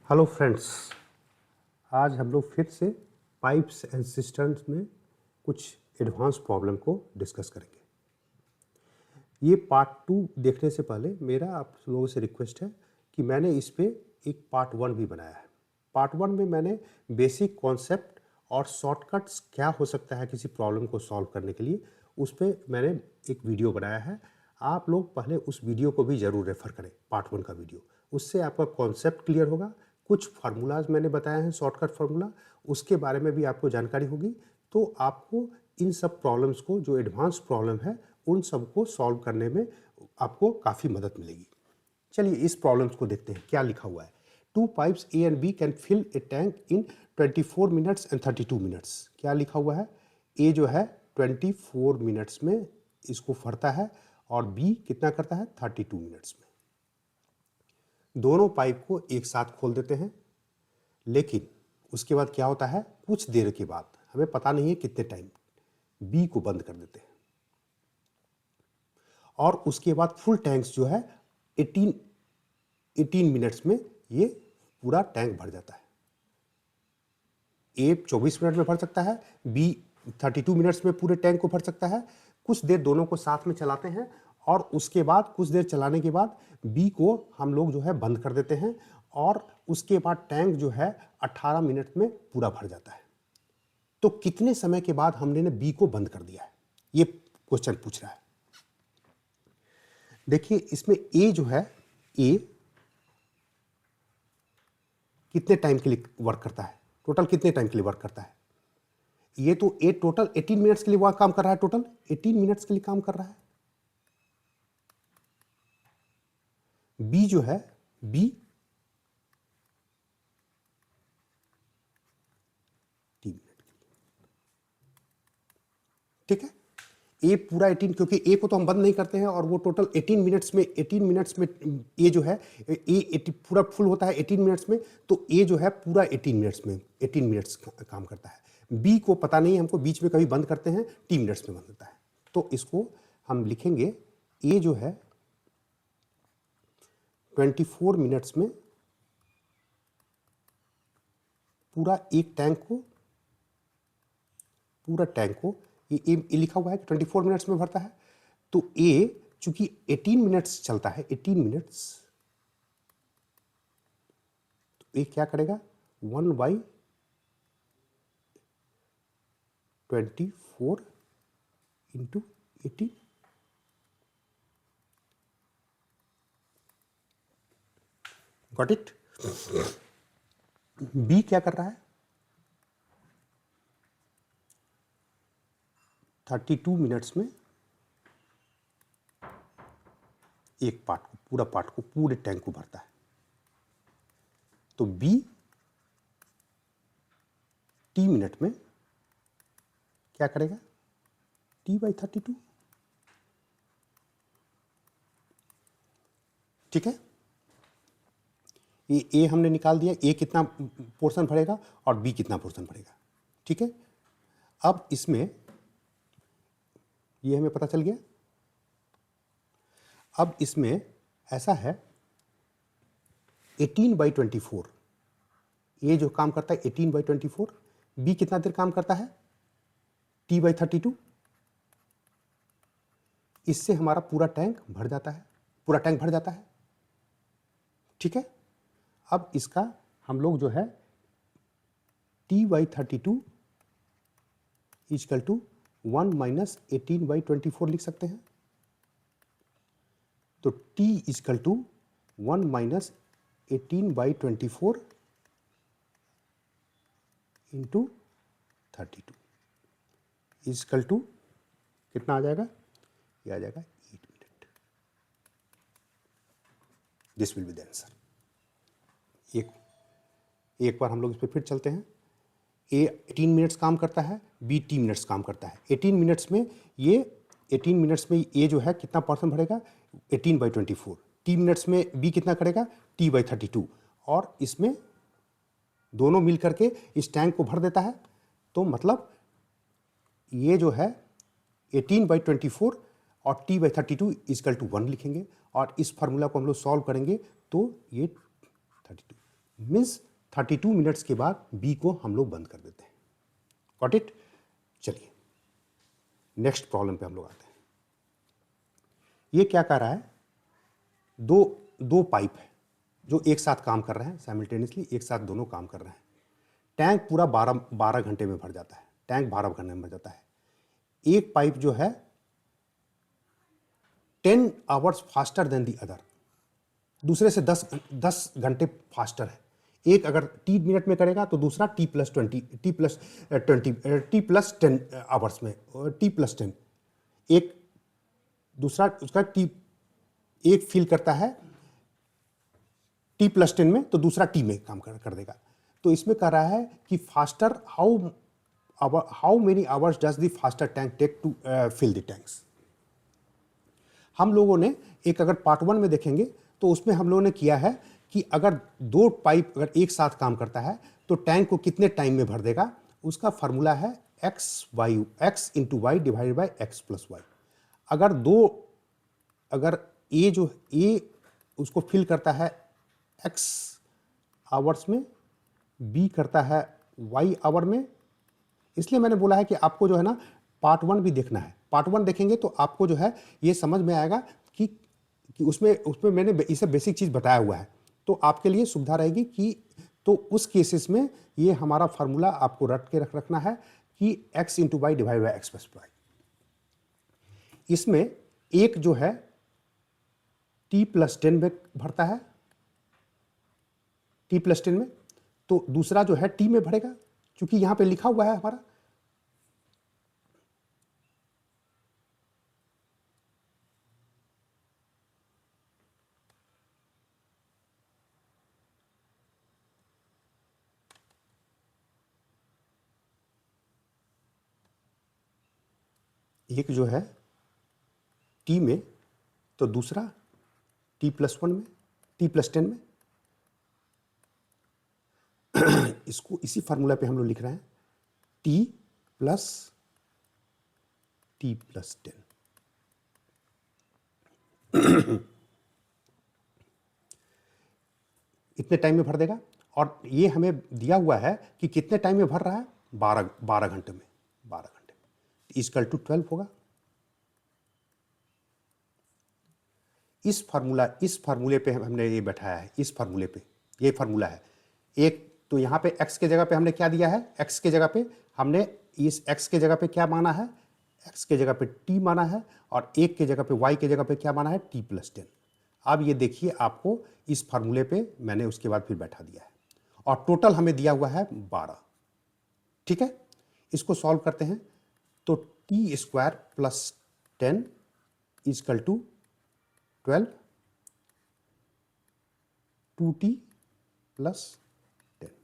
Hello friends, आज हम लोग फिर से पाइप्स एंड सिस्टम्स में कुछ एडवांस प्रॉब्लम को डिस्कस करेंगे। ये पार्ट 2 देखने से पहले मेरा आप लोगों से रिक्वेस्ट है कि मैंने इस पे एक पार्ट 1 भी बनाया है। पार्ट 1 में मैंने बेसिक कॉन्सेप्ट और शॉर्टकट्स क्या हो सकता है किसी प्रॉब्लम को सॉल्व करने के लिए, उस पर मैंने एक वीडियो बनाया है। आप लोग पहले उस वीडियो को भी ज़रूर रेफ़र करें, पार्ट 1 का वीडियो। उससे आपका कॉन्सेप्ट क्लियर होगा। कुछ फार्मूलाज मैंने बताए हैं, शॉर्टकट फार्मूला, उसके बारे में भी आपको जानकारी होगी। तो आपको इन सब प्रॉब्लम्स को, जो एडवांस प्रॉब्लम है, उन सबको सॉल्व करने में आपको काफ़ी मदद मिलेगी। चलिए इस प्रॉब्लम्स को देखते हैं क्या लिखा हुआ है। 2 pipes A and B can fill a tank in 24 minutes and 32 minutes. क्या लिखा हुआ है? ए जो है 24 मिनट्स में इसको भरता है और बी कितना करता है? 32 मिनट्स में। दोनों पाइप को एक साथ खोल देते हैं, लेकिन उसके बाद क्या होता है? कुछ देर के बाद, हमें पता नहीं है कितने टाइम, बी को बंद कर देते हैं और उसके बाद फुल टैंक्स जो है 18 मिनट्स में ये पूरा टैंक भर जाता है। ए 24 मिनट में भर सकता है, बी 32 मिनट्स में पूरे टैंक को भर सकता है। कुछ देर दोनों को साथ में चलाते हैं और उसके बाद कुछ देर चलाने के बाद बी को हम लोग जो है बंद कर देते हैं और उसके बाद टैंक जो है 18 मिनट में पूरा भर जाता है। तो कितने समय के बाद हमने बी को बंद कर दिया है, ये क्वेश्चन पूछ रहा है। देखिए इसमें ए जो है, ए कितने टाइम के लिए वर्क करता है, टोटल कितने टाइम के लिए वर्क करता है? ये तो ए टोटल 18 मिनट्स के लिए वह काम कर रहा है, टोटल 18 मिनट्स के लिए काम कर रहा है। बी जो है, बी 3 मिनट के लिए, ठीक है। ए पूरा 18, क्योंकि ए को तो हम बंद नहीं करते हैं और वो टोटल 18 मिनट्स में ए जो है, ए पूरा फुल होता है 18 मिनट्स में, तो ए जो है पूरा 18 मिनट्स काम करता है। बी को पता नहीं, हमको बीच में कभी बंद करते हैं, 3 मिनट्स में बंद होता है। तो इसको हम लिखेंगे, ए जो है 24 मिनट्स में पूरा एक टैंक को, पूरा टैंक को, ये लिखा हुआ है कि 24 मिनट्स में भरता है। तो ए चूंकि 18 मिनट्स चलता है, 18 मिनट्स, तो ए क्या करेगा? 1/24 इंटू 18। Got it? बी क्या कर रहा है? 32 मिनट्स में एक पार्ट को, पूरा पार्ट को, पूरे टैंक को भरता है। तो बी टी मिनट में क्या करेगा? T/32, ठीक है। ये ए हमने निकाल दिया, ए कितना पोर्शन भरेगा और बी कितना पोर्शन भरेगा, ठीक है। अब इसमें ये हमें पता चल गया। अब इसमें ऐसा है, 18/24, ए जो काम करता है 18/24, बी कितना देर काम करता है? T/32। इससे हमारा पूरा टैंक भर जाता है, पूरा टैंक भर जाता है, ठीक है। अब इसका हम लोग जो है T/32 इक्वल टू 1 माइनस 18/24 लिख सकते हैं। तो T equal to 1 minus 18/24 into 32 equal to कितना आ जाएगा? ये आ जाएगा 8 minute. This will be the answer. एक बार हम लोग इस पर फिर चलते हैं। ए 18 मिनट्स काम करता है, बी 3 मिनट्स काम करता है। 18 मिनट्स में ए जो है कितना पर्सन भरेगा? 18/24। 3 मिनट्स में बी कितना करेगा? T/32। और इसमें दोनों मिल करके इस टैंक को भर देता है। तो मतलब ये जो है 18/24 और T/32 इक्वल टू 1 लिखेंगे और इस फार्मूला को हम लोग सॉल्व करेंगे तो ये 32। मीन्स 32 मिनट्स के बाद बी को हम लोग बंद कर देते हैं। Got it? चलिए नेक्स्ट प्रॉब्लम पे हम लोग आते हैं। ये क्या कर रहा है, दो पाइप है जो एक साथ काम कर रहे हैं, साइमल्टेनियसली एक साथ दोनों काम कर रहे हैं। टैंक पूरा 12 घंटे में भर जाता है, टैंक 12 घंटे में भर जाता है। एक पाइप जो है 10 hours faster than the other, दूसरे से 10 घंटे फास्टर है। एक अगर टी मिनट में करेगा तो दूसरा टी प्लस 10 आवर्स में, T+10। एक दूसरा उसका टी एक फील करता है T+10 में तो दूसरा टी में काम कर देगा। तो इसमें कह रहा है कि faster how many hours does the faster tank take to fill the tanks. हम लोगों ने एक अगर पार्ट 1 में देखेंगे तो उसमें हम लोगों ने किया है कि अगर दो पाइप अगर एक साथ काम करता है तो टैंक को कितने टाइम में भर देगा, उसका फार्मूला है x into Y divided by x plus Y. अगर ए उसको फिल करता है x आवर्स में, बी करता है y आवर में। इसलिए मैंने बोला है कि आपको जो है ना पार्ट 1 भी देखना है। पार्ट 1 देखेंगे तो आपको जो है ये समझ में आएगा कि उसमें मैंने इसे बेसिक चीज़ बताया हुआ है, तो आपके लिए सुविधा रहेगी कि तो उस केसेस में ये हमारा फार्मूला आपको रट के रखना है कि x into Y divide by X plus Y. इसमें एक जो है T+10 में भरता है, T+10 में, तो दूसरा जो है T में भरेगा, क्योंकि यहां पे लिखा हुआ है हमारा। एक जो है T में तो दूसरा T+1 में, T+10 में। इसको इसी फार्मूला पे हम लोग लिख रहे हैं T+10। इतने टाइम में भर देगा, और ये हमें दिया हुआ है कि कितने टाइम में भर रहा है, 12 घंटे में। 12 घंटे में इक्वल टू 12 होगा। इस फार्मूले पे हमने ये बैठाया है, इस फार्मूले पे ये फार्मूला है। एक तो यहाँ पे x के जगह पे हमने क्या दिया है, x के जगह पे हमने इस x के जगह पे क्या माना है, x के जगह पे t माना है, और एक के जगह पे y के जगह पे क्या माना है, T+10। अब ये देखिए आपको इस फार्मूले पे मैंने उसके बाद फिर बैठा दिया है, और टोटल हमें दिया हुआ है 12। ठीक है, इसको सॉल्व करते हैं तो t² + 10 equal to 12, 2t + 10,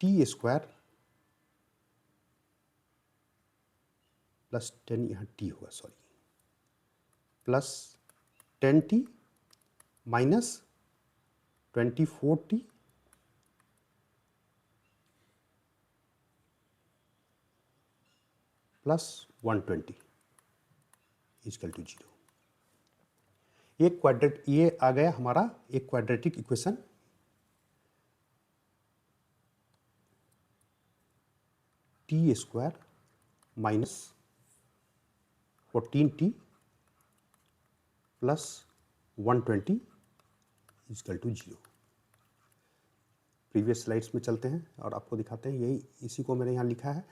t² + 10, यहाँ t होगा, sorry, plus 10t minus 24t plus 120 equal to 0। ये आ गया हमारा एक quadratic equation. t² minus 14t plus 120 equal to 0। Previous slides में चलते हैं और आपको दिखाते हैं, यही इसी को मैंने यहाँ लिखा है,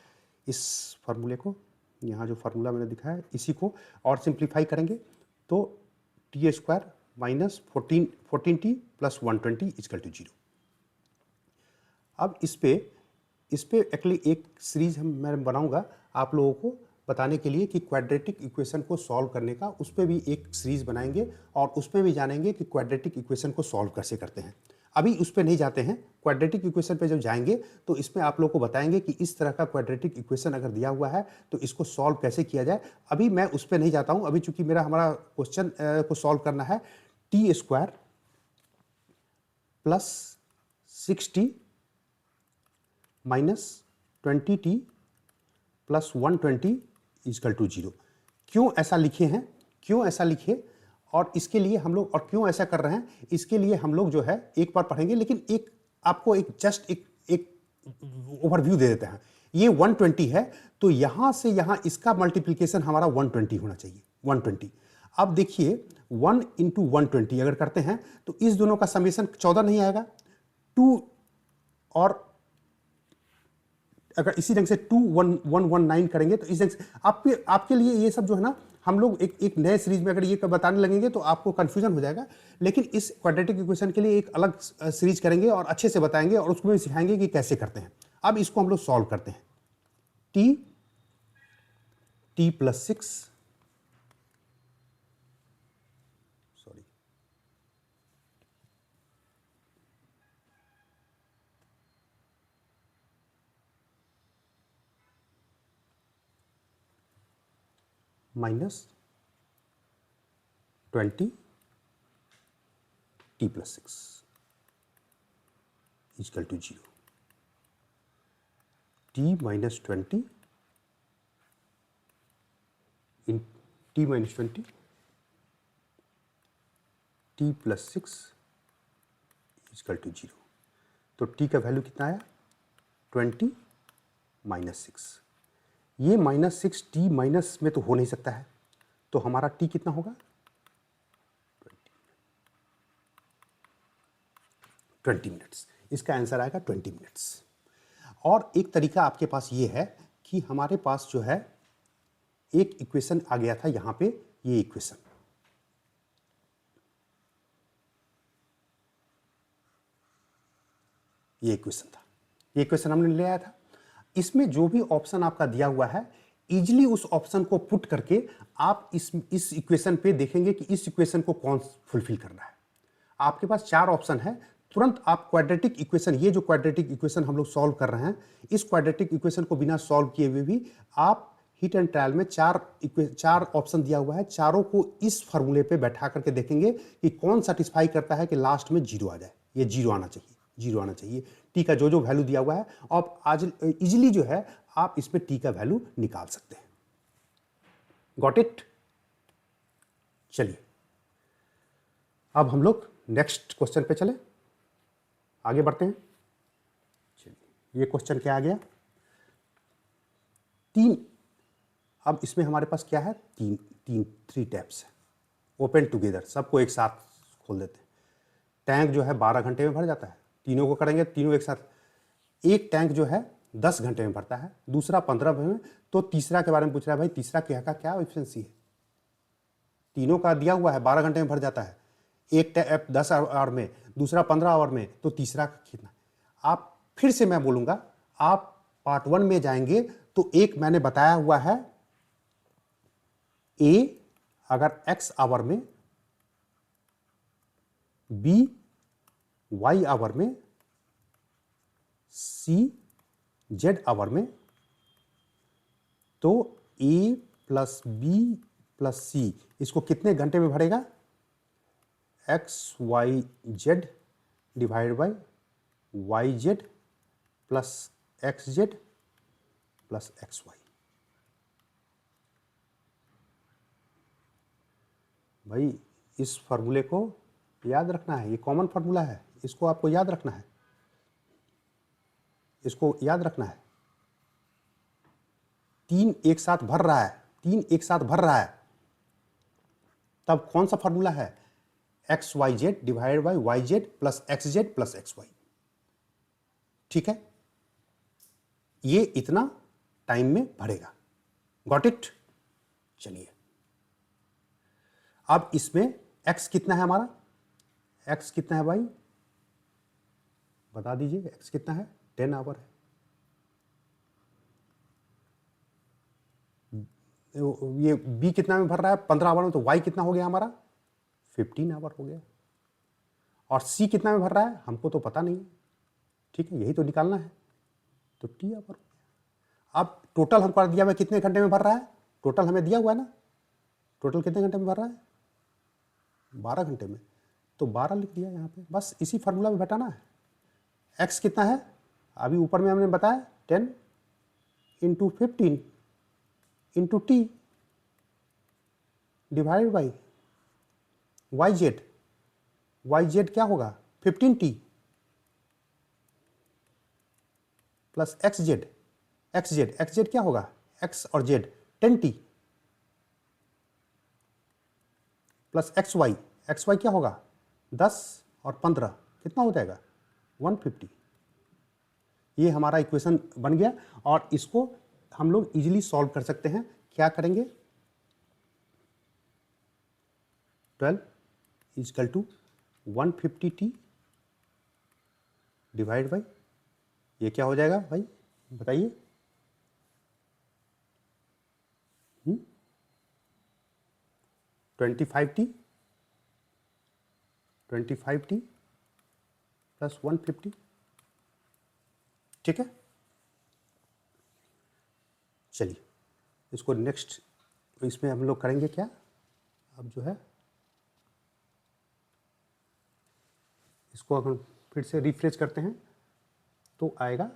इस फार्मूले को, यहाँ जो फार्मूला मैंने दिखा है इसी को और सिंप्लीफाई करेंगे तो t² minus 14t plus 120 equal to 0। अब इस पे एक्चुअली एक सीरीज मैं बनाऊंगा आप लोगों को बताने के लिए कि क्वाड्रेटिक इक्वेशन को सॉल्व करने का, उस पर भी एक सीरीज बनाएंगे और उसमें भी जानेंगे कि क्वाड्रेटिक इक्वेशन को सॉल्व कैसे करते हैं। अभी उस पर नहीं जाते हैं, क्वाड्रेटिक इक्वेशन पे जब जाएंगे तो इसमें आप लोगों को बताएंगे कि इस तरह का क्वाड्रेटिक इक्वेशन अगर दिया हुआ है तो इसको सॉल्व कैसे किया जाए। अभी मैं उस पर नहीं जाता हूं, अभी चूंकि हमारा क्वेश्चन को सॉल्व करना है t² plus 6t minus 20t plus 120 equal to 0। क्यों ऐसा लिखे हैं, क्यों ऐसा लिखे और इसके लिए हम लोग, और क्यों ऐसा कर रहे हैं, इसके लिए हम लोग जो है एक बार पढ़ेंगे, लेकिन एक आपको एक जस्ट एक ओवरव्यू दे देते हैं। ये 120 है, तो यहां से यहां इसका मल्टीप्लीकेशन हमारा 120 होना चाहिए, 120। अब देखिए 1 इंटू 120 अगर करते हैं तो इस दोनों का समेशन 14 नहीं आएगा, 2, और अगर इसी ढंग से 2119 करेंगे तो इस ढंग से आपके लिए ये सब जो है ना, हम लोग एक नए सीरीज में अगर ये बताने लगेंगे तो आपको कंफ्यूजन हो जाएगा, लेकिन इस क्वाड्रेटिक इक्वेशन के लिए एक अलग सीरीज करेंगे और अच्छे से बताएंगे और उसमें सिखाएंगे कि कैसे करते हैं। अब इसको हम लोग सॉल्व करते हैं। t plus 6, sorry, minus 20 t plus 6 equal to 0। t minus 20 in t minus 20 t plus 6 equal to 0। तो t का वैल्यू कितना आया, 20 माइनस 6। ये माइनस 6 t माइनस में तो हो नहीं सकता है, तो हमारा t कितना होगा, 20 मिनट्स। इसका आंसर आएगा 20 मिनट्स। और एक तरीका आपके पास ये है कि हमारे पास जो है एक इक्वेशन आ गया था यहां पे, ये इक्वेशन, ये इक्वेशन था, ये इक्वेशन हमने ले आया था। इसमें जो भी ऑप्शन आपका दिया हुआ है, इजीली उस ऑप्शन को पुट करके आप इस इक्वेशन पे देखेंगे कि इस इक्वेशन को कौन फुलफिल करना है। आपके पास 4 ऑप्शन है, तुरंत आप क्वाड्रेटिक इक्वेशन, ये जो क्वाड्रेटिक इक्वेशन हम लोग सॉल्व कर रहे हैं, इस क्वाड्रेटिक इक्वेशन को बिना सॉल्व किए हुए भी आप हिट एंड ट्रायल में 4 ऑप्शन दिया हुआ है, चारों को इस फॉर्मूले पे बैठा करके देखेंगे कि कौन सेटिस्फाई करता है कि लास्ट में 0 आ जाए। ये 0 आना चाहिए, 0 आना चाहिए। टी का जो वैल्यू दिया हुआ है, आप आज इजिली जो है आप इसमें टी का वैल्यू निकाल सकते हैं। Got it? चलिए अब हम लोग नेक्स्ट क्वेश्चन पे चले, आगे बढ़ते हैं। चलिए ये क्वेश्चन क्या आ गया, 3, अब इसमें हमारे पास क्या है, 3 टैप्स है, ओपन टुगेदर, सबको एक साथ खोल देते हैं। टैंक जो है 12 घंटे में भर जाता है, तीनों को करेंगे तीनों एक साथ। एक टैंक जो है 10 घंटे में भरता है, दूसरा 15 में, तो तीसरा के बारे में पूछ रहा है, भाई तीसरा क्या एफिशिएंसी है। तीनों का दिया हुआ है 12 घंटे में भर जाता है, एक टैप 10 आवर में, दूसरा 15 आवर में, तो तीसरा कितना। आप फिर से मैं बोलूंगा, आप पार्ट 1 में जाएंगे तो एक मैंने बताया हुआ है, ए अगर x आवर में, b y आवर में, c z आवर में, तो a plus b plus c इसको कितने घंटे में भरेगा, x y z divide by Y Z plus X Z plus X Y. भाई इस फार्मूले को याद रखना है, ये कॉमन फार्मूला है, इसको आपको याद रखना है, इसको याद रखना है। 3 एक साथ भर रहा है, 3 एक साथ भर रहा है, तब कौन सा फार्मूला है, X Y Z divide by Y Z plus X Z plus X Y. ठीक है, ये इतना टाइम में भरेगा। Got it? चलिए अब इसमें x कितना है हमारा, x कितना है भाई बता दीजिए, x कितना है, 10 आवर है। ये b कितना में भर रहा है, 15 आवर में, तो y कितना हो गया हमारा, 15 आवर हो गया। और c कितना में भर रहा है हमको तो पता नहीं है, ठीक है, यही तो निकालना है, तो t आवर हो गया। अब टोटल हमको दिया हुआ कितने घंटे में भर रहा है, टोटल हमें दिया हुआ है ना, टोटल कितने घंटे में भर रहा है, 12 घंटे में, तो 12 लिख दिया यहाँ पे, बस इसी फार्मूला में घटाना है। x कितना है, अभी ऊपर में हमने बताया 10 into 15 into T divide by Y Z क्या होगा 15t प्लस एक्स जेड क्या होगा x और z 10t plus X Y क्या होगा 10 और 15 कितना हो जाएगा 150। ये हमारा इक्वेशन बन गया और इसको हम लोग इजीली सॉल्व कर सकते हैं। क्या करेंगे 12 is equal to 150t divide by ये क्या हो जाएगा भाई बताइए 25t प्लस 150। ठीक है, चलिए इसको नेक्स्ट इसमें हम लोग करेंगे क्या, अब जो है इसको अगर फिर से रिफ्रेश करते हैं तो आएगा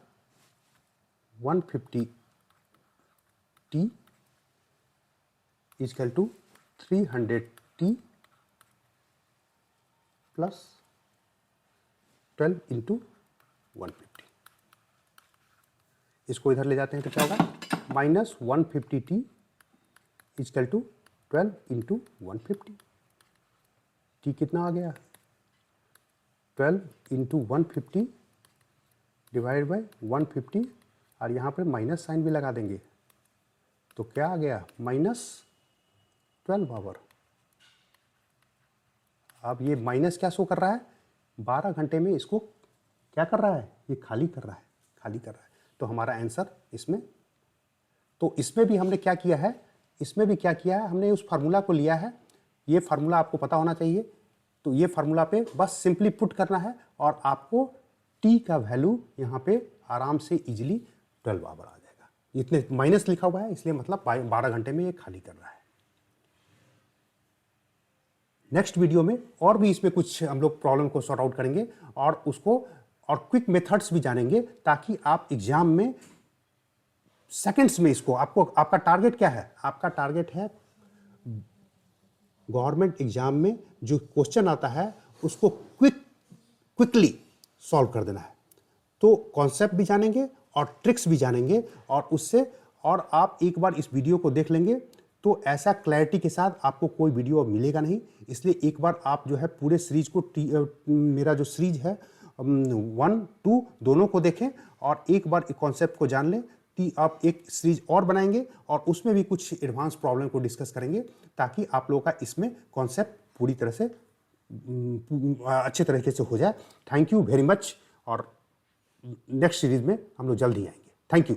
150t equal to 300t plus 12 into 150। इसको इधर ले जाते हैं तो क्या होगा minus 150t equal to 12 into 150। T कितना आ गया 12 इंटू 150 डिवाइड बाई 150 और यहाँ पर माइनस साइन भी लगा देंगे तो क्या आ गया -12 आवर। अब ये माइनस क्या शो कर रहा है 12 घंटे में इसको क्या कर रहा है ये खाली कर रहा है। तो हमारा आंसर इसमें, तो इसमें भी हमने क्या किया है, इसमें भी क्या किया है हमने उस फार्मूला को लिया है। ये फार्मूला आपको पता होना चाहिए, तो ये फार्मूला पे बस सिंपली पुट करना है और आपको टी का वैल्यू यहाँ पे आराम से इजीली 12 आवर आ जाएगा। इतने माइनस लिखा हुआ है इसलिए मतलब 12 घंटे में ये खाली कर रहा है। नेक्स्ट वीडियो में और भी इसमें कुछ हम लोग प्रॉब्लम को सॉर्ट आउट करेंगे और उसको और क्विक मेथड्स भी जानेंगे ताकि आप एग्जाम में सेकंड्स में इसको आपको, आपका टारगेट क्या है, आपका टारगेट है गवर्नमेंट एग्जाम में जो क्वेश्चन आता है उसको क्विकली सॉल्व कर देना है। तो कॉन्सेप्ट भी जानेंगे और ट्रिक्स भी जानेंगे और उससे, और आप एक बार इस वीडियो को देख लेंगे तो ऐसा क्लैरिटी के साथ आपको कोई वीडियो अब मिलेगा नहीं। इसलिए एक बार आप जो है पूरे सीरीज को मेरा जो सीरीज है 1, 2 दोनों को देखें और एक बार कॉन्सेप्ट को जान लें कि आप एक सीरीज और बनाएंगे और उसमें भी कुछ एडवांस प्रॉब्लम को डिस्कस करेंगे ताकि आप लोगों का इसमें कॉन्सेप्ट पूरी तरह से अच्छे तरीके से हो जाए। थैंक यू वेरी मच और नेक्स्ट सीरीज में हम लोग जल्द ही आएंगे। Thank you.